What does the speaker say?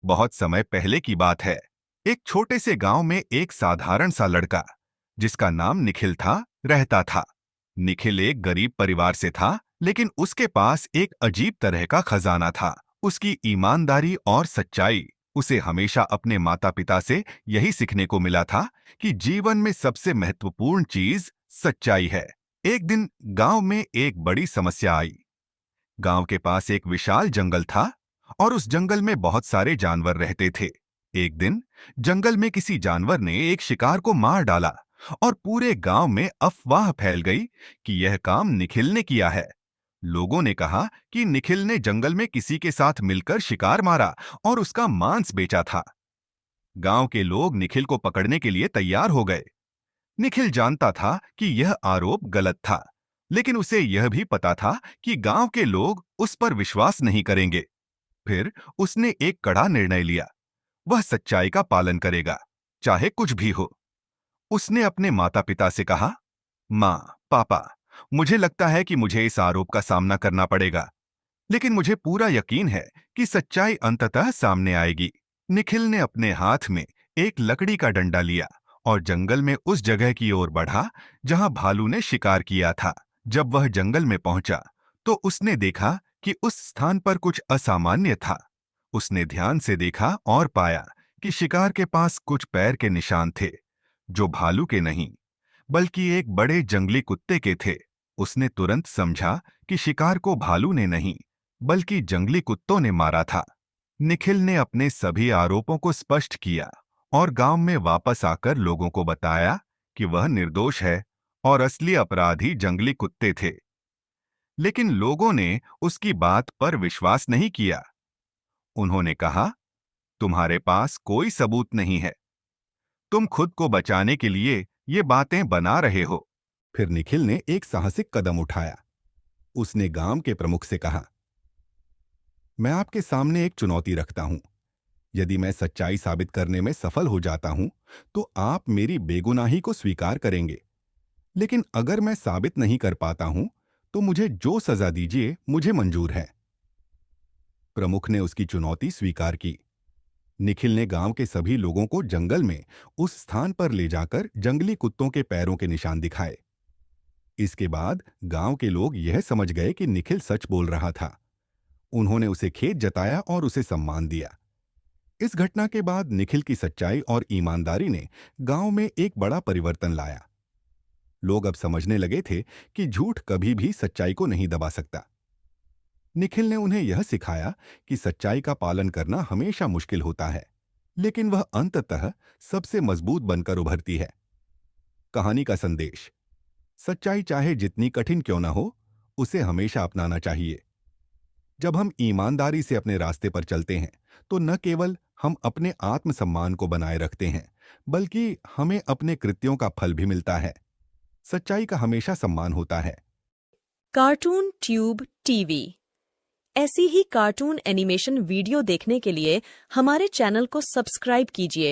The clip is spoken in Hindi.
बहुत समय पहले की बात है। एक छोटे से गांव में एक साधारण सा लड़का, जिसका नाम निखिल था, रहता था। निखिल एक गरीब परिवार से था, लेकिन उसके पास एक अजीब तरह का खजाना था। उसकी ईमानदारी और सच्चाई। उसे हमेशा अपने माता पिता से यही सीखने को मिला था कि जीवन में सबसे महत्वपूर्ण चीज सच्चाई है। एक दिन गांव में एक बड़ी समस्या आई। गांव के पास एक विशाल जंगल था और उस जंगल में बहुत सारे जानवर रहते थे। एक दिन जंगल में किसी जानवर ने एक शिकार को मार डाला और पूरे गांव में अफवाह फैल गई कि यह काम निखिल ने किया है। लोगों ने कहा कि निखिल ने जंगल में किसी के साथ मिलकर शिकार मारा और उसका मांस बेचा था। गांव के लोग निखिल को पकड़ने के लिए तैयार हो गए। निखिल जानता था कि यह आरोप गलत था, लेकिन उसे यह भी पता था कि गांव के लोग उस पर विश्वास नहीं करेंगे। फिर उसने एक कड़ा निर्णय लिया। वह सच्चाई का पालन करेगा, चाहे कुछ भी हो। उसने अपने माता पिता से कहा, माँ, पापा, मुझे लगता है कि मुझे इस आरोप का सामना करना पड़ेगा, लेकिन मुझे पूरा यकीन है कि सच्चाई अंततः सामने आएगी। निखिल ने अपने हाथ में एक लकड़ी का डंडा लिया और जंगल में उस जगह की ओर बढ़ा जहां भालू ने शिकार किया था। जब वह जंगल में पहुंचा तो उसने देखा कि उस स्थान पर कुछ असामान्य था। उसने ध्यान से देखा और पाया कि शिकार के पास कुछ पैर के निशान थे, जो भालू के नहीं, बल्कि एक बड़े जंगली कुत्ते के थे। उसने तुरंत समझा कि शिकार को भालू ने नहीं, बल्कि जंगली कुत्तों ने मारा था। निखिल ने अपने सभी आरोपों को स्पष्ट किया और गांव में वापस आकर लोगों को बताया कि वह निर्दोष है और असली अपराधी जंगली कुत्ते थे। लेकिन लोगों ने उसकी बात पर विश्वास नहीं किया। उन्होंने कहा, तुम्हारे पास कोई सबूत नहीं है, तुम खुद को बचाने के लिए ये बातें बना रहे हो। फिर निखिल ने एक साहसिक कदम उठाया। उसने गांव के प्रमुख से कहा, मैं आपके सामने एक चुनौती रखता हूं। यदि मैं सच्चाई साबित करने में सफल हो जाता हूं, तो आप मेरी बेगुनाही को स्वीकार करेंगे। लेकिन अगर मैं साबित नहीं कर पाता हूं, तो मुझे जो सजा दीजिए, मुझे मंजूर है। प्रमुख ने उसकी चुनौती स्वीकार की। निखिल ने गांव के सभी लोगों को जंगल में उस स्थान पर ले जाकर जंगली कुत्तों के पैरों के निशान दिखाए। इसके बाद गांव के लोग यह समझ गए कि निखिल सच बोल रहा था। उन्होंने उसे खेत जताया और उसे सम्मान दिया। इस घटना के बाद निखिल की सच्चाई और ईमानदारी ने गांव में एक बड़ा परिवर्तन लाया। लोग अब समझने लगे थे कि झूठ कभी भी सच्चाई को नहीं दबा सकता। निखिल ने उन्हें यह सिखाया कि सच्चाई का पालन करना हमेशा मुश्किल होता है, लेकिन वह अंततः सबसे मजबूत बनकर उभरती है। कहानी का संदेश: सच्चाई चाहे जितनी कठिन क्यों न हो, उसे हमेशा अपनाना चाहिए। जब हम ईमानदारी से अपने रास्ते पर चलते हैं, तो न केवल हम अपने आत्मसम्मान को बनाए रखते हैं, बल्कि हमें अपने कृत्यों का फल भी मिलता है। सच्चाई का हमेशा सम्मान होता है। कार्टून ट्यूब टीवी ऐसी ही कार्टून एनिमेशन वीडियो देखने के लिए हमारे चैनल को सब्सक्राइब कीजिए